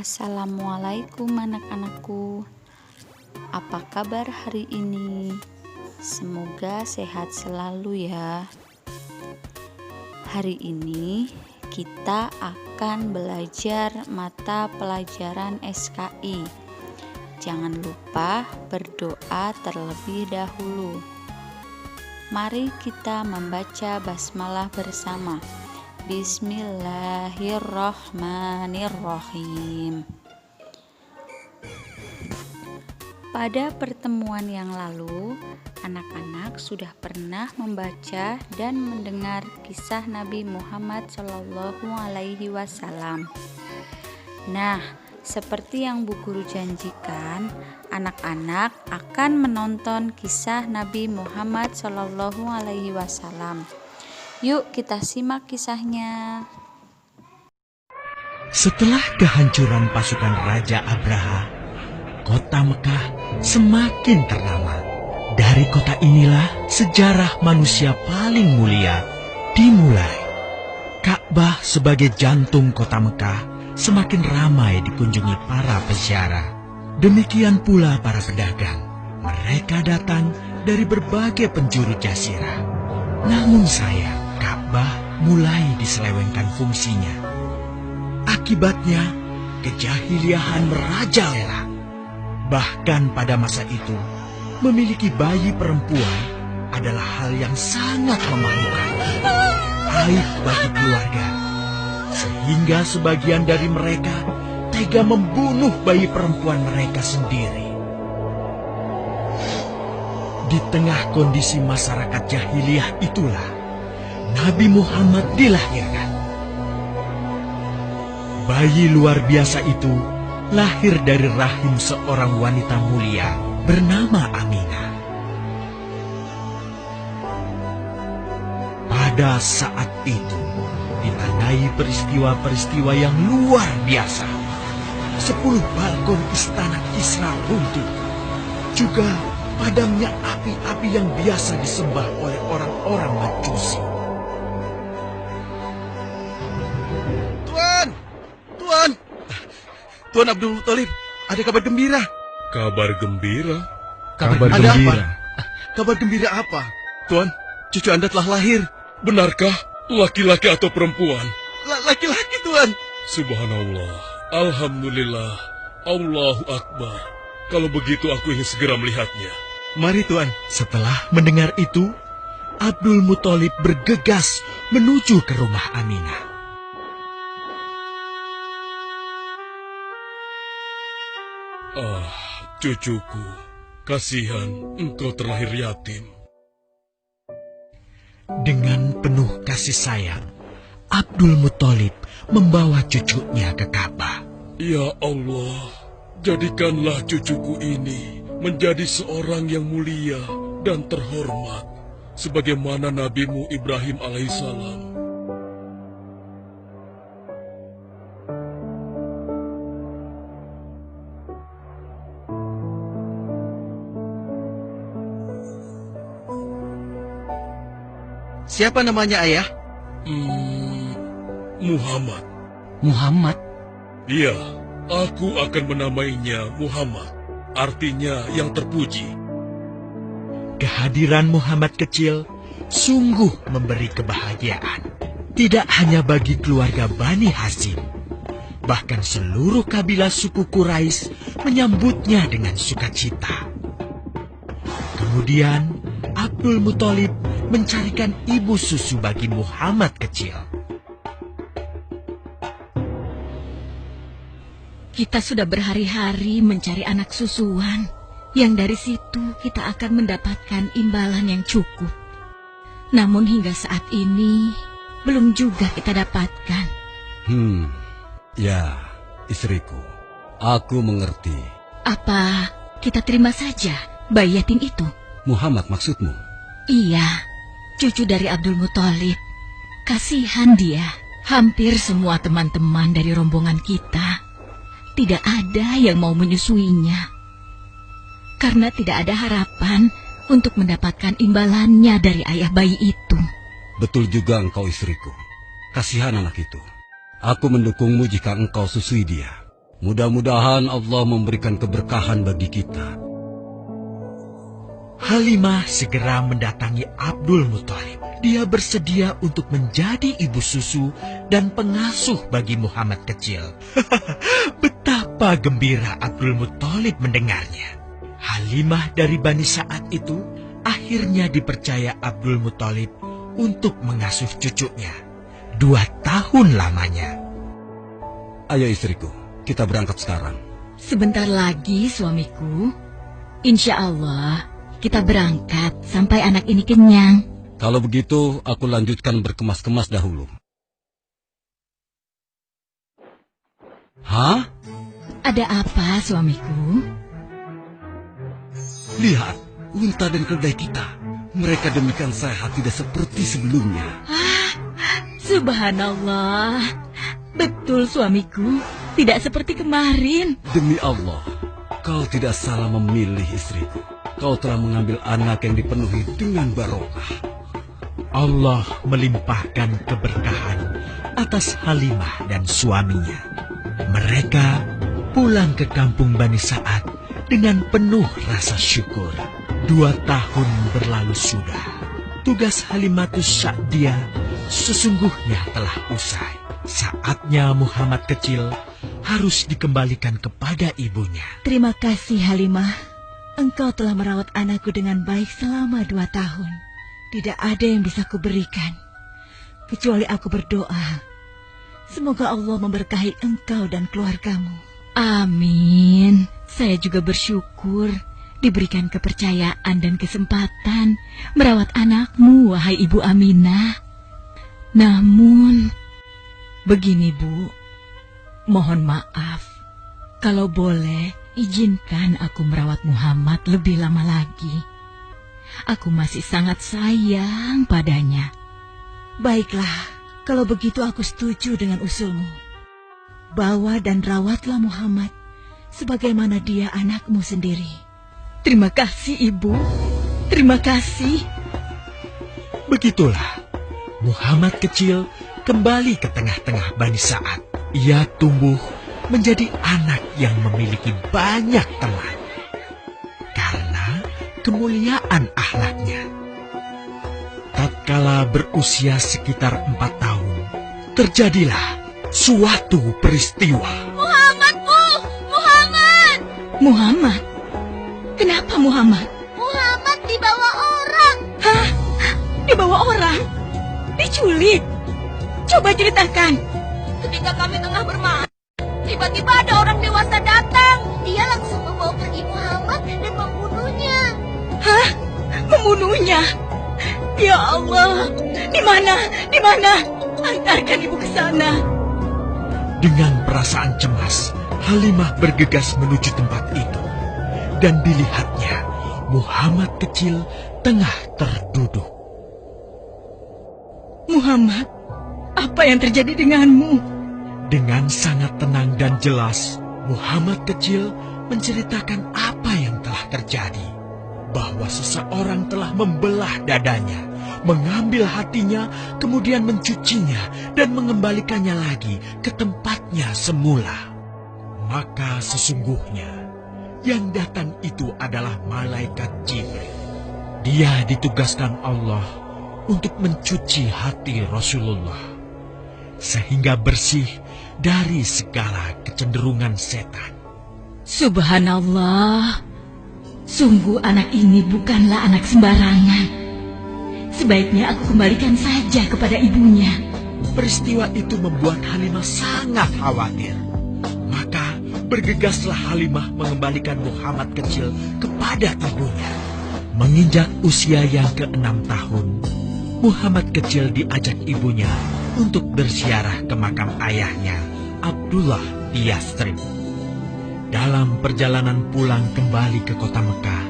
Assalamualaikum anak-anakku. Apa kabar hari ini? Semoga sehat selalu ya. Hari ini kita akan belajar mata pelajaran SKI. Jangan lupa berdoa terlebih dahulu. Mari kita membaca basmalah bersama. Bismillahirrahmanirrahim. Pada pertemuan yang lalu, anak-anak sudah pernah membaca dan mendengar kisah Nabi Muhammad SAW. Nah, seperti yang Bu Guru janjikan, anak-anak akan menonton kisah Nabi Muhammad SAW. Yuk kita simak kisahnya. Setelah kehancuran pasukan Raja Abraha, kota Mekah semakin ternama. Dari kota inilah sejarah manusia paling mulia dimulai. Ka'bah sebagai jantung kota Mekah semakin ramai dikunjungi para peziarah. Demikian pula para pedagang. Mereka datang dari berbagai penjuru jazirah. Namun sayang, Ka'bah mulai diselewengkan fungsinya. Akibatnya, kejahiliahan merajalela. Bahkan pada masa itu, memiliki bayi perempuan adalah hal yang sangat memalukan. Aib bagi keluarga. Sehingga sebagian dari mereka tega membunuh bayi perempuan mereka sendiri. Di tengah kondisi masyarakat jahiliyah itulah Nabi Muhammad dilahirkan. Bayi luar biasa itu lahir dari rahim seorang wanita mulia bernama Aminah. Pada saat itu ditandai peristiwa-peristiwa yang luar biasa. 10 balkon istana Kisra runtuh. Juga padamnya api-api yang biasa disembah oleh orang-orang Majusi. Tuan Abdul Muthalib, ada kabar gembira. Kabar gembira? Kabar gembira? Kabar gembira apa? Tuan, cucu Anda telah lahir. Benarkah? Laki-laki atau perempuan? Laki-laki, Tuan. Subhanallah, Alhamdulillah, Allahu Akbar. Kalau begitu aku ingin segera melihatnya. Mari, Tuan. Setelah mendengar itu, Abdul Muthalib bergegas menuju ke rumah Aminah. Ah, cucuku, kasihan engkau terlahir yatim. Dengan penuh kasih sayang, Abdul Muthalib membawa cucunya ke Ka'bah. Ya Allah, jadikanlah cucuku ini menjadi seorang yang mulia dan terhormat, sebagaimana Nabimu Ibrahim alaihissalam. Siapa namanya, Ayah? Muhammad. Muhammad? Iya, aku akan menamainya Muhammad. Artinya yang terpuji. Kehadiran Muhammad kecil sungguh memberi kebahagiaan. Tidak hanya bagi keluarga Bani Hashim. Bahkan seluruh kabilah suku Quraisy menyambutnya dengan sukacita. Kemudian Abdul Muthalib mencarikan ibu susu bagi Muhammad kecil. Kita sudah berhari-hari mencari anak susuan, yang dari situ kita akan mendapatkan imbalan yang cukup. Namun hingga saat ini, belum juga kita dapatkan. Ya, istriku, aku mengerti. Apa kita terima saja bayi yatim itu? Muhammad maksudmu? Iya, cucu dari Abdul Muthalib. Kasihan dia. Hampir semua teman-teman dari rombongan kita tidak ada yang mau menyusuinya. Karena tidak ada harapan untuk mendapatkan imbalannya dari ayah bayi itu. Betul juga engkau, istriku. Kasihan anak itu. Aku mendukungmu jika engkau susui dia. Mudah-mudahan Allah memberikan keberkahan bagi kita. Halimah segera mendatangi Abdul Muthalib. Dia bersedia untuk menjadi ibu susu dan pengasuh bagi Muhammad kecil. Betapa gembira Abdul Muthalib mendengarnya. Halimah dari Bani Sa'ad itu akhirnya dipercaya Abdul Muthalib untuk mengasuh cucunya 2 tahun lamanya. Ayo istriku, kita berangkat sekarang. Sebentar lagi suamiku. Insya Allah kita berangkat sampai anak ini kenyang. Kalau begitu, aku lanjutkan berkemas-kemas dahulu. Hah? Ada apa suamiku? Lihat, unta dan keledai kita. Mereka demikian sehat, tidak seperti sebelumnya. Subhanallah. Betul suamiku, tidak seperti kemarin. Demi Allah, kau tidak salah memilih istriku. Kau telah mengambil anak yang dipenuhi dengan barokah. Allah melimpahkan keberkahan atas Halimah dan suaminya. Mereka pulang ke kampung Bani Sa'ad dengan penuh rasa syukur. 2 tahun berlalu sudah. Tugas Halimatus Sa'diyah sesungguhnya telah usai. Saatnya Muhammad kecil harus dikembalikan kepada ibunya. Terima kasih Halimah. Engkau telah merawat anakku dengan baik selama 2 tahun. Tidak ada yang bisa kuberikan, kecuali aku berdoa. Semoga Allah memberkahi engkau dan keluargamu. Amin. Saya juga bersyukur diberikan kepercayaan dan kesempatan merawat anakmu, wahai Ibu Aminah. Namun, begini Bu, mohon maaf. Kalau boleh, izinkan aku merawat Muhammad lebih lama lagi. Aku masih sangat sayang padanya. Baiklah, kalau begitu aku setuju dengan usulmu. Bawa dan rawatlah Muhammad sebagaimana dia anakmu sendiri. Terima kasih Ibu. Terima kasih. Begitulah, Muhammad kecil kembali ke tengah-tengah Bani Sa'ad. Ia tumbuh menjadi anak yang memiliki banyak teman. Karena kemuliaan akhlaknya. Tatkala berusia sekitar 4 tahun, terjadilah suatu peristiwa. Muhammad? Kenapa Muhammad? Muhammad dibawa orang. Hah? Dibawa orang? Diculik? Coba ceritakan. Ketika kami tengah bermain, tiba-tiba ada orang dewasa datang. Dia langsung membawa pergi Muhammad dan membunuhnya. Hah? Membunuhnya? Ya Allah, di mana? Di mana? Antarkan ibu ke sana. Dengan perasaan cemas, Halimah bergegas menuju tempat itu. Dan dilihatnya, Muhammad kecil tengah terduduk. Muhammad, apa yang terjadi denganmu? Dengan sangat tenang dan jelas, Muhammad kecil menceritakan apa yang telah terjadi. Bahwa seseorang telah membelah dadanya, mengambil hatinya, kemudian mencucinya dan mengembalikannya lagi ke tempatnya semula. Maka sesungguhnya yang datang itu adalah malaikat Jibril. Dia ditugaskan Allah untuk mencuci hati Rasulullah sehingga bersih dari segala kecenderungan setan. Subhanallah, sungguh anak ini bukanlah anak sembarangan. Sebaiknya aku kembalikan saja kepada ibunya. Peristiwa itu membuat Halimah sangat khawatir. Maka bergegaslah Halimah mengembalikan Muhammad kecil kepada ibunya. Menginjak usia yang ke-6 tahun, Muhammad kecil diajak ibunya untuk berziarah ke makam ayahnya, Abdullah di Yathrib. Dalam perjalanan pulang kembali ke kota Mekah,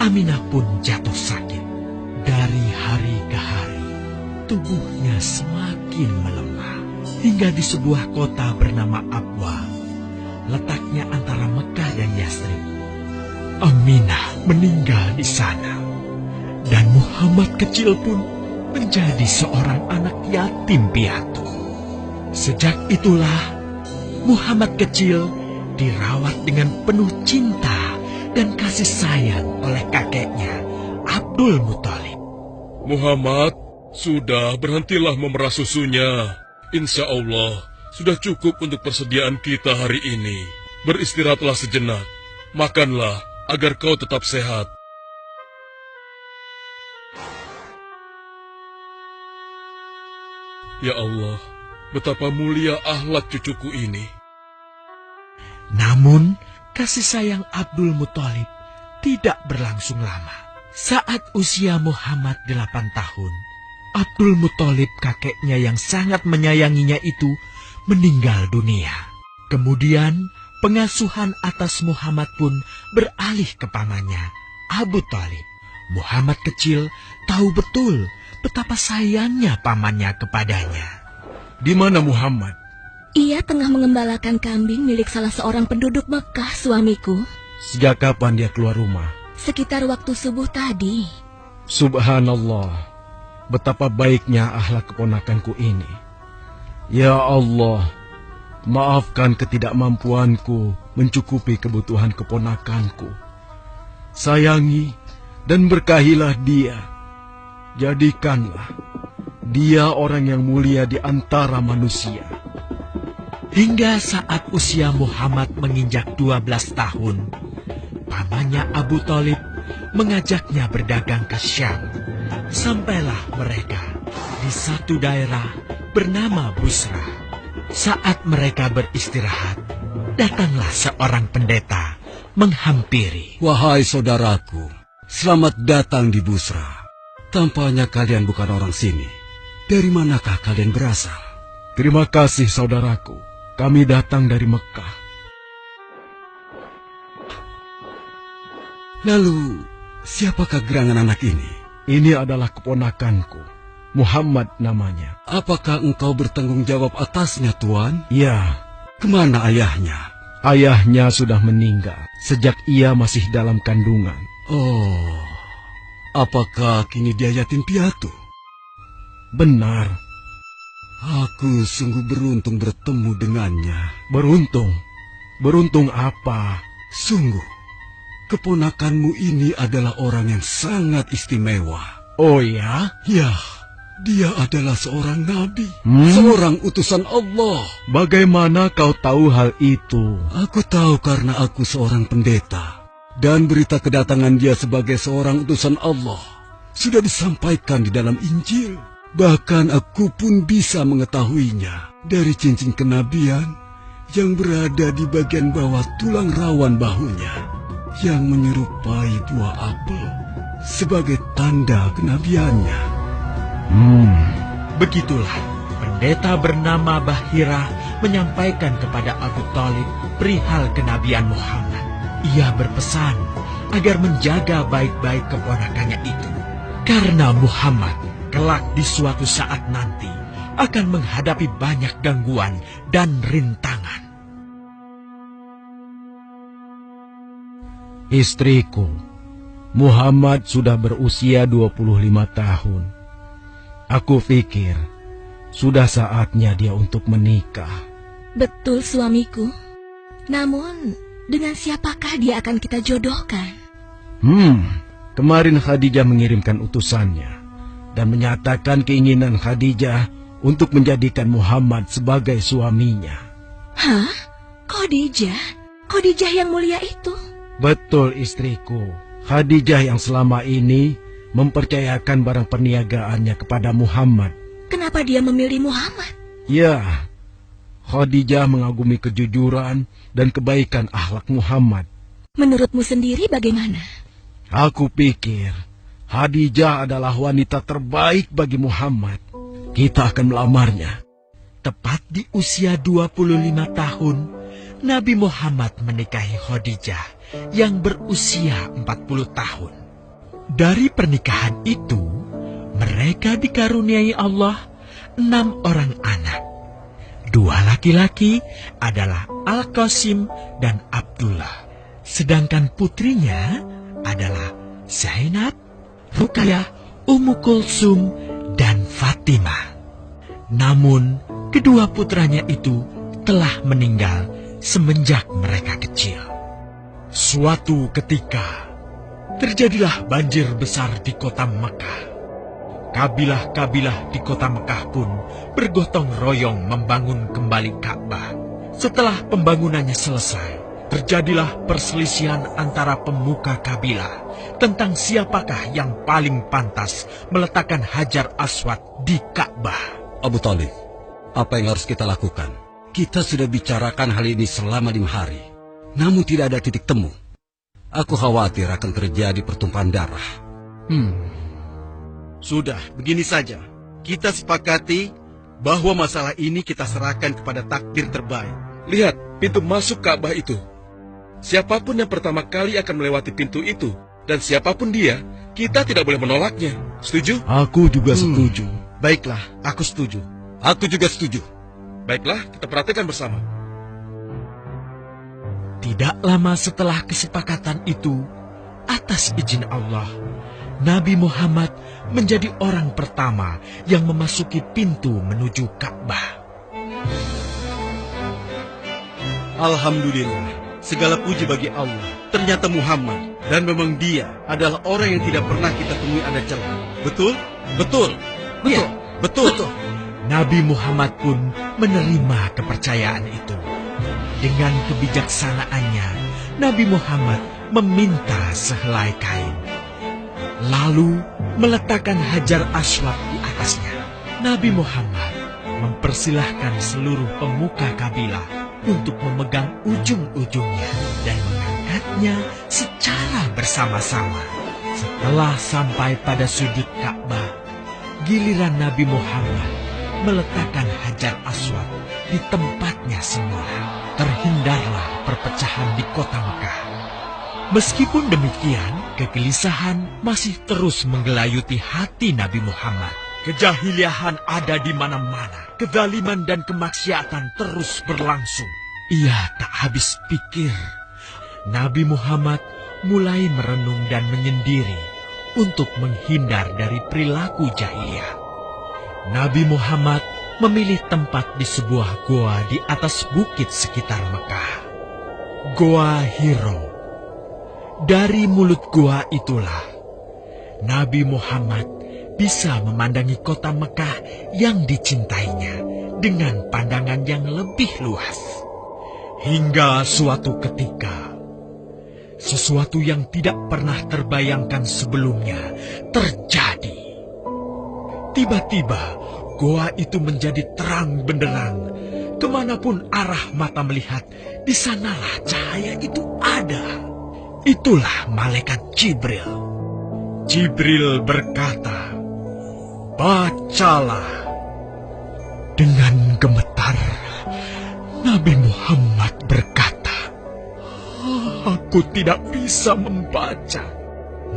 Aminah pun jatuh sakit. Dari hari ke hari, tubuhnya semakin melemah. Hingga di sebuah kota bernama Abwa, letaknya antara Mekah dan Yathrib, Aminah meninggal di sana. Dan Muhammad kecil pun menjadi seorang anak yatim piatu. Sejak itulah, Muhammad kecil dirawat dengan penuh cinta dan kasih sayang oleh kakeknya, Abdul Muthalib. Muhammad, sudah berhentilah memerah susunya. Insya Allah, sudah cukup untuk persediaan kita hari ini. Beristirahatlah sejenak. Makanlah agar kau tetap sehat. Ya Allah, betapa mulia akhlak cucuku ini. Namun, kasih sayang Abdul Muthalib tidak berlangsung lama. Saat usia Muhammad 8 tahun, Abdul Muthalib kakeknya yang sangat menyayanginya itu meninggal dunia. Kemudian, pengasuhan atas Muhammad pun beralih ke pamannya, Abu Thalib. Muhammad kecil tahu betul betapa sayangnya pamannya kepadanya. Di mana Muhammad? Ia tengah mengembalakan kambing milik salah seorang penduduk Mekah, suamiku. Sejak kapan dia keluar rumah? Sekitar waktu subuh tadi. Subhanallah, betapa baiknya akhlak keponakanku ini. Ya Allah, maafkan ketidakmampuanku mencukupi kebutuhan keponakanku. Sayangi dan berkahilah dia. Jadikanlah dia orang yang mulia di antara manusia. Hingga saat usia Muhammad menginjak 12 tahun, pamannya Abu Thalib mengajaknya berdagang ke Syam. Sampailah mereka di satu daerah bernama Busra. Saat mereka beristirahat, datanglah seorang pendeta menghampiri. Wahai saudaraku, selamat datang di Busra. Tampaknya kalian bukan orang sini. Dari manakah kalian berasal? Terima kasih saudaraku. Kami datang dari Mekah. Lalu, siapakah gerangan anak ini? Ini adalah keponakanku. Muhammad namanya. Apakah engkau bertanggung jawab atasnya, Tuan? Ya. Kemana ayahnya? Ayahnya sudah meninggal sejak ia masih dalam kandungan. Oh, apakah kini dia yatim piatu? Benar. Aku sungguh beruntung bertemu dengannya. Beruntung? Beruntung apa? Sungguh, keponakanmu ini adalah orang yang sangat istimewa. Oh ya? Ya, dia adalah seorang nabi, seorang utusan Allah. Bagaimana kau tahu hal itu? Aku tahu karena aku seorang pendeta. Dan berita kedatangan dia sebagai seorang utusan Allah sudah disampaikan di dalam Injil. Bahkan aku pun bisa mengetahuinya dari cincin kenabian yang berada di bagian bawah tulang rawan bahunya yang menyerupai buah apel sebagai tanda kenabiannya. Begitulah pendeta bernama Bahira menyampaikan kepada Abu Thalib perihal kenabian Muhammad. Ia berpesan agar menjaga baik-baik keponakannya itu, karena Muhammad kelak di suatu saat nanti akan menghadapi banyak gangguan dan rintangan. Istriku, Muhammad sudah berusia 25 tahun. Aku pikir sudah saatnya dia untuk menikah. Betul, suamiku. Namun, dengan siapakah dia akan kita jodohkan? Kemarin Khadijah mengirimkan utusannya dan menyatakan keinginan Khadijah untuk menjadikan Muhammad sebagai suaminya. Hah? Khadijah? Khadijah yang mulia itu? Betul, istriku. Khadijah yang selama ini mempercayakan barang perniagaannya kepada Muhammad. Kenapa dia memilih Muhammad? Ya, Khadijah mengagumi kejujuran dan kebaikan akhlak Muhammad. Menurutmu sendiri bagaimana? Aku pikir Khadijah adalah wanita terbaik bagi Muhammad. Kita akan melamarnya. Tepat di usia 25 tahun, Nabi Muhammad menikahi Khadijah yang berusia 40 tahun. Dari pernikahan itu, mereka dikaruniai Allah 6 orang anak. 2 laki-laki adalah Al-Qasim dan Abdullah. Sedangkan putrinya adalah Zainab, Ruqayyah, Ummu Kulsum, dan Fatimah. Namun, kedua putranya itu telah meninggal semenjak mereka kecil. Suatu ketika, terjadilah banjir besar di kota Mekah. Kabilah-kabilah di kota Mekah pun bergotong royong membangun kembali Ka'bah. Setelah pembangunannya selesai, terjadilah perselisihan antara pemuka kabilah tentang siapakah yang paling pantas meletakkan Hajar Aswad di Ka'bah. Abu Talib, apa yang harus kita lakukan? Kita sudah bicarakan hal ini selama 5 hari, namun tidak ada titik temu. Aku khawatir akan terjadi pertumpahan darah. Sudah, begini saja. Kita sepakati bahwa masalah ini kita serahkan kepada takdir terbaik. Lihat pintu masuk Ka'bah itu. Siapapun yang pertama kali akan melewati pintu itu, dan siapapun dia, kita tidak boleh menolaknya. Setuju? Aku juga setuju. Baiklah, aku setuju. Aku juga setuju. Baiklah, kita perhatikan bersama. Tidak lama setelah kesepakatan itu, atas izin Allah, Nabi Muhammad menjadi orang pertama yang memasuki pintu menuju Ka'bah. Alhamdulillah, segala puji bagi Allah. Ternyata Muhammad, dan memang dia adalah orang yang tidak pernah kita temui ada celah. Betul? Betul. Iya, betul. Nabi Muhammad pun menerima kepercayaan itu. Dengan kebijaksanaannya, Nabi Muhammad meminta sehelai kain, lalu meletakkan Hajar Aswad di atasnya. Nabi Muhammad mempersilahkan seluruh pemuka kabilah untuk memegang ujung-ujungnya dan mengangkatnya secara bersama-sama. Setelah sampai pada sudut Ka'bah, giliran Nabi Muhammad meletakkan Hajar Aswad di tempatnya semula. Terhindarlah perpecahan di kota Mekah. Meskipun demikian, kegelisahan masih terus menggelayuti hati Nabi Muhammad. Kejahiliahan ada di mana-mana. Kezaliman dan kemaksiatan terus berlangsung. Ia tak habis pikir. Nabi Muhammad mulai merenung dan menyendiri untuk menghindar dari perilaku jahiliyah. Nabi Muhammad memilih tempat di sebuah goa di atas bukit sekitar Mekah. Goa Hiro. Dari mulut goa itulah Nabi Muhammad bisa memandangi kota Mekah yang dicintainya dengan pandangan yang lebih luas. Hingga suatu ketika, sesuatu yang tidak pernah terbayangkan sebelumnya terjadi. Tiba-tiba, goa itu menjadi terang benderang. Kemanapun arah mata melihat, di sanalah cahaya itu ada. Itulah malaikat Jibril. Jibril berkata, "Bacalah." Dengan gemetar, Nabi Muhammad berkata, "Aku tidak bisa membaca."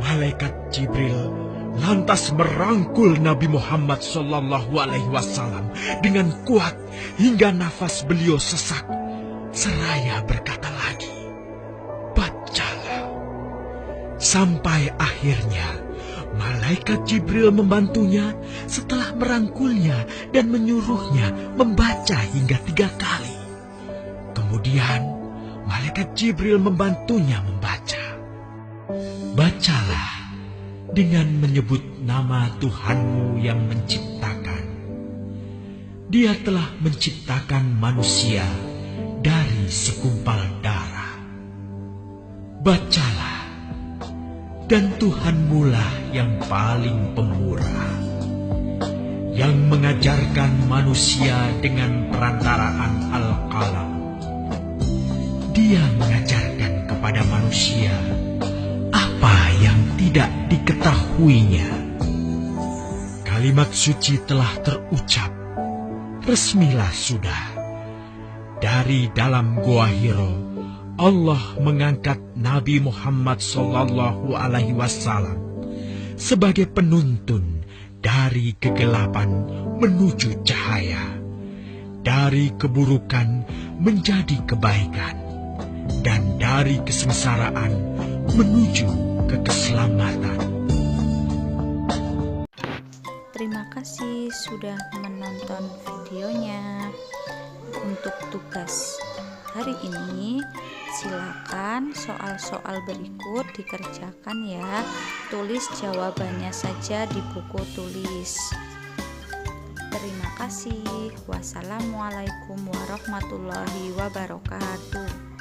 Malaikat Jibril lantas merangkul Nabi Muhammad SAW dengan kuat hingga nafas beliau sesak. Seraya berkata lagi, "Bacalah." Sampai akhirnya malaikat Jibril membantunya setelah merangkulnya dan menyuruhnya membaca hingga 3 kali. Kemudian malaikat Jibril membantunya membaca. "Bacalah dengan menyebut nama Tuhanmu yang menciptakan. Dia telah menciptakan manusia dari segumpal darah. Bacalah, dan Tuhanmulah yang paling pemurah, yang mengajarkan manusia dengan perantaraan Al-Qalam. Dia mengajarkan kepada manusia apa yang tidak diketahuinya." Kalimat suci telah terucap. Resmilah sudah. Dari dalam Goa Hiro, Allah mengangkat Nabi Muhammad SAW sebagai penuntun dari kegelapan menuju cahaya, dari keburukan menjadi kebaikan, dan dari kesengsaraan menuju ke keselamatan. Terima kasih sudah menonton videonya. Untuk tugas hari ini. Silakan soal-soal berikut dikerjakan ya. Tulis jawabannya saja di buku tulis. Terima kasih. Wassalamualaikum warahmatullahi wabarakatuh.